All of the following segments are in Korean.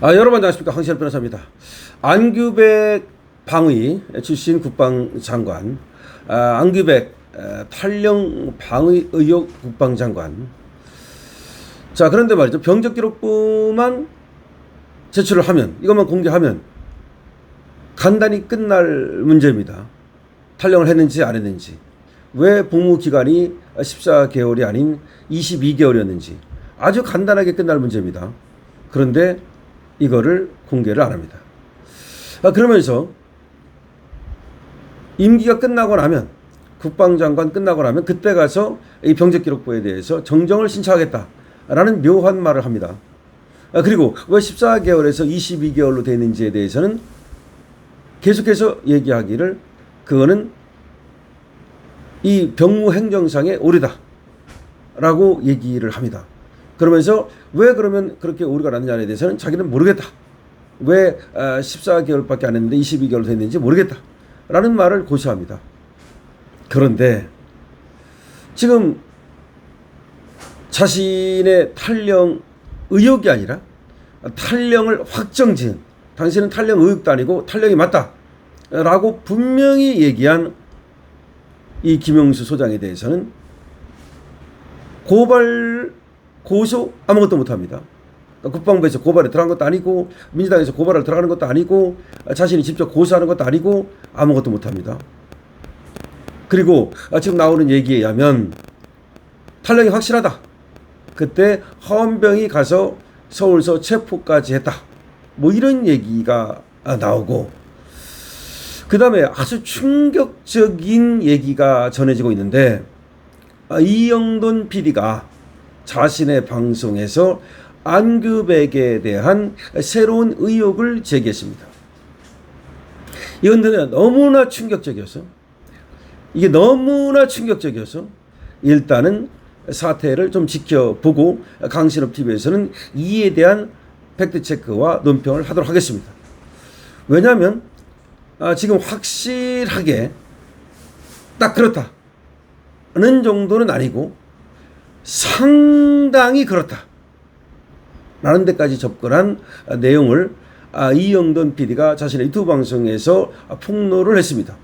여러분 안녕하십니까. 황시열 변호사입니다. 안규백 방위 출신 국방장관, 안규백 탈영 방위 의혹 국방장관. 자, 그런데 말이죠. 병적 기록부만 제출을 하면, 이것만 공개하면 간단히 끝날 문제입니다. 탈영을 했는지 안 했는지, 왜 복무 기간이 14개월이 아닌 22개월이었는지 아주 간단하게 끝날 문제입니다. 그런데 이거를 공개를 안 합니다. 그러면서 임기가 끝나고 나면, 국방장관 끝나고 나면 그때 가서 이 병적기록부에 대해서 정정을 신청하겠다라는 묘한 말을 합니다. 그리고 왜 14개월에서 22개월로 되는지에 대해서는 계속해서 얘기하기를 그거는 이 병무행정상의 오류다라고 얘기를 합니다. 그러면서 왜 그러면 그렇게 오류가 났느냐에 대해서는 자기는 모르겠다. 왜 14개월밖에 안 했는데 22개월 됐는지 모르겠다. 라는 말을 고수합니다. 그런데 지금 자신의 탈영 의혹이 아니라 탈영을 확정지은, 당신은 탈영 의혹도 아니고 탈영이 맞다 라고 분명히 얘기한 이 김영수 소장에 대해서는 고소 아무것도 못합니다. 국방부에서 고발에 들어간 것도 아니고, 민주당에서 고발을 들어가는 것도 아니고, 자신이 직접 고소하는 것도 아니고 아무것도 못합니다. 그리고 지금 나오는 얘기에 의하면 탈영이 확실하다. 그때 헌병이 가서 서울서 체포까지 했다. 뭐 이런 얘기가 나오고, 그 다음에 아주 충격적인 얘기가 전해지고 있는데, 이영돈 PD가 자신의 방송에서 안규백에 대한 새로운 의혹을 제기했습니다. 이건 너무나 충격적이어서, 이게 너무나 충격적이어서 일단은 사태를 좀 지켜보고 강신업TV에서는 이에 대한 팩트체크와 논평을 하도록 하겠습니다. 왜냐하면 지금 확실하게 딱 그렇다는 정도는 아니고 상당히 그렇다 라는 데까지 접근한 내용을 이영돈 PD가 자신의 유튜브 방송에서 폭로를 했습니다.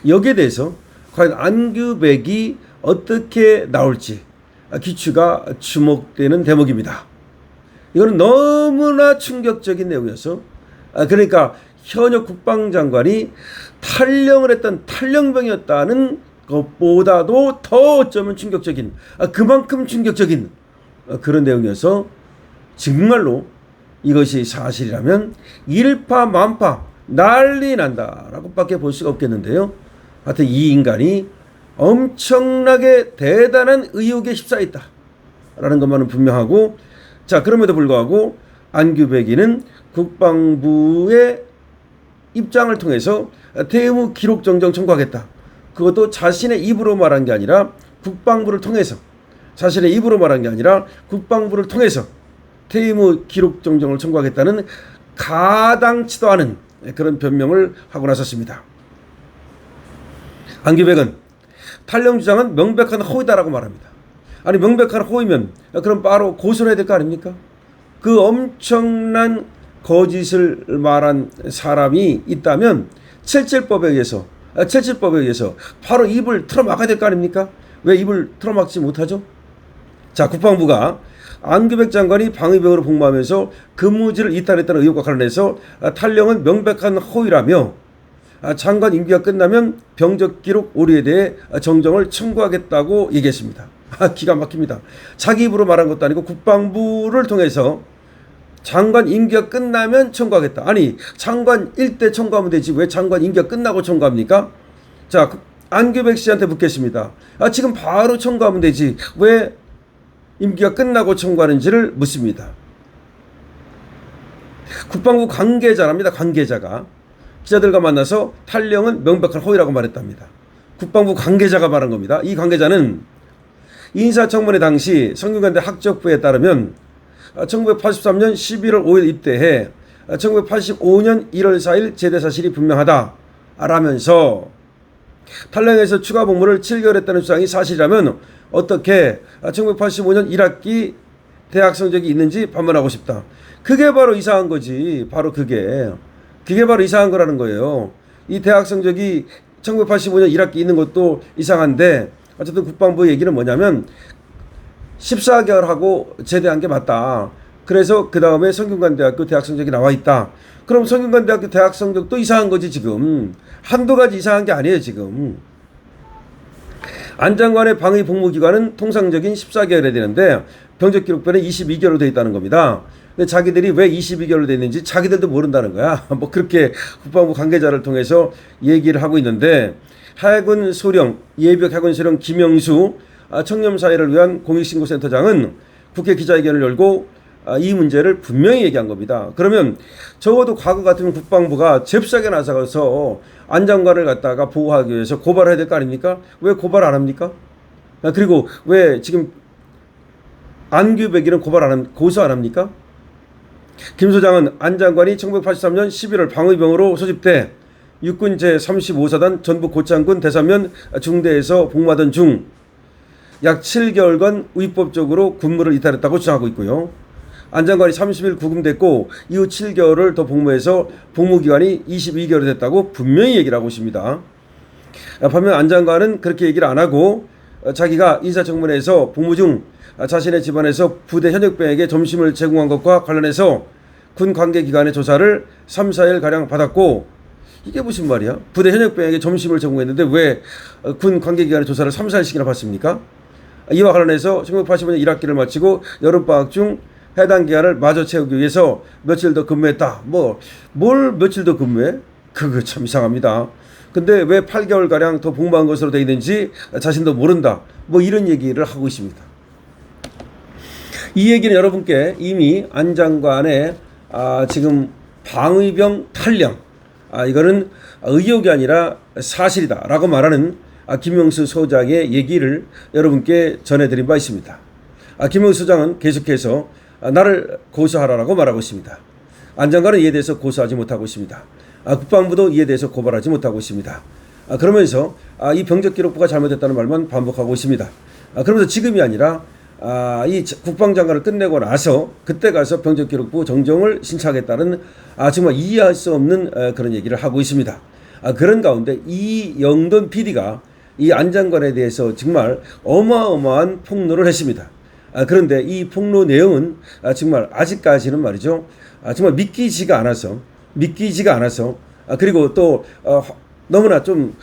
여기에 대해서 과연 안규백이 어떻게 나올지 귀추가 주목되는 대목입니다. 이거는 너무나 충격적인 내용이어서, 그러니까 현역 국방장관이 탈영을 했던 탈영병이었다는 것보다도 더 어쩌면 충격적인, 그만큼 충격적인 그런 내용이어서 정말로 이것이 사실이라면 일파만파 난리 난다라고 밖에 볼 수가 없겠는데요. 하여튼 이 인간이 엄청나게 대단한 의혹에 휩싸였다 라는 것만은 분명하고, 자, 그럼에도 불구하고 안규백이는 국방부의 입장을 통해서 대무 기록 정정 청구하겠다. 그것도 자신의 입으로 말한 게 아니라 국방부를 통해서, 자신의 입으로 말한 게 아니라 국방부를 통해서 퇴임 기록 정정을 청구하겠다는 가당치도 않은 그런 변명을 하고 나섰습니다. 안규백은 탈영 주장은 명백한 허위다라고 말합니다. 아니, 명백한 허위면 그럼 바로 고소를 해야 될 거 아닙니까? 그 엄청난 거짓을 말한 사람이 있다면 7.7법에 의해서 바로 입을 틀어막아야 될 거 아닙니까? 왜 입을 틀어막지 못하죠? 자, 국방부가 안규백 장관이 방위병으로 복무하면서 근무지를 이탈했다는 의혹과 관련해서 탈영은 명백한 허위라며 장관 임기가 끝나면 병적 기록 오류에 대해 정정을 청구하겠다고 얘기했습니다. 기가 막힙니다. 자기 입으로 말한 것도 아니고 국방부를 통해서 장관 임기가 끝나면 청구하겠다. 아니, 장관일 때 청구하면 되지 왜 장관 임기가 끝나고 청구합니까? 자, 안규백 씨한테 묻겠습니다. 지금 바로 청구하면 되지 왜 임기가 끝나고 청구하는지를 묻습니다. 국방부 관계자랍니다. 관계자가 기자들과 만나서 탈영은 명백한 허위라고 말했답니다. 국방부 관계자가 말한 겁니다. 이 관계자는 인사청문회 당시 성균관대 학적부에 따르면 1983년 11월 5일 입대해 1985년 1월 4일 제대 사실이 분명하다 라면서 탈영에서 추가 복무를 7개월 했다는 주장이 사실이라면 어떻게 1985년 1학기 대학 성적이 있는지 반문하고 싶다. 그게 바로 이상한 거지. 바로 그게 바로 이상한 거라는 거예요. 이 대학 성적이 1985년 1학기 있는 것도 이상한데 어쨌든 국방부 얘기는 뭐냐면 14개월 하고 제대한 게 맞다. 그래서 그 다음에 성균관대학교 대학 성적이 나와 있다. 그럼 성균관대학교 대학 성적도 이상한 거지 지금. 한두 가지 이상한 게 아니에요 지금. 안 장관의 방위 복무기간은 통상적인 14개월이 되는데 병적기록변에 22개월로 되어 있다는 겁니다. 근데 자기들이 왜 22개월로 되어 있는지 자기들도 모른다는 거야. 뭐 그렇게 국방부 관계자를 통해서 얘기를 하고 있는데 해군 소령 예비역 해군 소령 김영수 청렴사회를 위한 공익신고센터장은 국회 기자회견을 열고 이 문제를 분명히 얘기한 겁니다. 그러면 적어도 과거 같으면 국방부가 잽싸게 나서서 안 장관을 갖다가 보호하기 위해서 고발해야 될 거 아닙니까? 왜 고발 안 합니까? 그리고 왜 지금 안규백이는 고소 안 합니까? 김 소장은 안 장관이 1983년 11월 방위병으로 소집돼 육군 제35사단 전북 고창군 대사면 중대에서 복무하던 중 약 7개월간 위법적으로 군무를 이탈했다고 주장하고 있고요. 안 장관이 30일 구금됐고 이후 7개월을 더 복무해서 복무기간이 22개월이 됐다고 분명히 얘기를 하고 있습니다. 반면 안 장관은 그렇게 얘기를 안 하고 자기가 인사청문회에서 복무 중 자신의 집안에서 부대 현역병에게 점심을 제공한 것과 관련해서 군 관계기관의 조사를 3, 4일가량 받았고 이게 무슨 말이야? 부대 현역병에게 점심을 제공했는데 왜 군 관계기관의 조사를 3, 4일씩이나 받습니까? 이와 관련해서 1985년 1학기를 마치고 여름방학 중 해당 기간을 마저 채우기 위해서 며칠 더 근무했다. 뭘 며칠 더 근무해? 그거 참 이상합니다. 근데 왜 8개월가량 더 복무한 것으로 되어 있는지 자신도 모른다. 이런 얘기를 하고 있습니다. 이 얘기는 여러분께 이미 안 장관의 지금 방위병 탈령, 이거는 의혹이 아니라 사실이다 라고 말하는 김영수 소장의 얘기를 여러분께 전해드린 바 있습니다. 김영수 소장은 계속해서 나를 고소하라고 말하고 있습니다. 안 장관은 이에 대해서 고소하지 못하고 있습니다. 국방부도 이에 대해서 고발하지 못하고 있습니다. 그러면서 이 병적기록부가 잘못됐다는 말만 반복하고 있습니다. 그러면서 지금이 아니라 이 국방장관을 끝내고 나서 그때 가서 병적기록부 정정을 신청하겠다는 정말 이해할 수 없는 그런 얘기를 하고 있습니다. 그런 가운데 이영돈 PD가 이 안 장관에 대해서 정말 어마어마한 폭로를 했습니다. 그런데 이 폭로 내용은 정말 아직까지는 말이죠. 정말 믿기지가 않아서 그리고 또 너무나 좀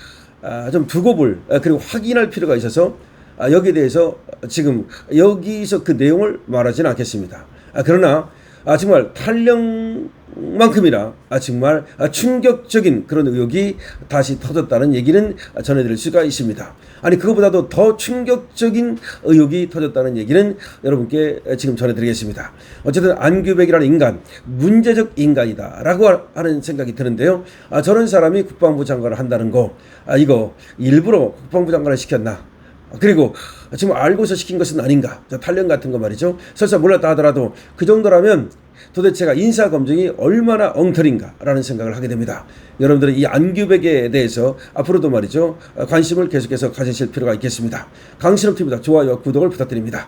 두고 볼 그리고 확인할 필요가 있어서 여기에 대해서 지금 여기서 그 내용을 말하지는 않겠습니다. 그러나 정말 탈령만큼이나 정말 충격적인 그런 의혹이 다시 터졌다는 얘기는 전해드릴 수가 있습니다. 그거보다도 더 충격적인 의혹이 터졌다는 얘기는 여러분께 지금 전해드리겠습니다. 어쨌든 안규백이라는 인간, 문제적 인간이다 라고 하는 생각이 드는데요. 저런 사람이 국방부 장관을 한다는 거, 이거 일부러 국방부 장관을 시켰나? 그리고 지금 알고서 시킨 것은 아닌가? 탈령 같은 거 말이죠. 설사 몰랐다 하더라도 그 정도라면 도대체가 인사검증이 얼마나 엉터리인가라는 생각을 하게 됩니다. 여러분들은 이 안규백에 대해서 앞으로도 말이죠. 관심을 계속해서 가지실 필요가 있겠습니다. 강신업TV입니다. 좋아요와 구독을 부탁드립니다.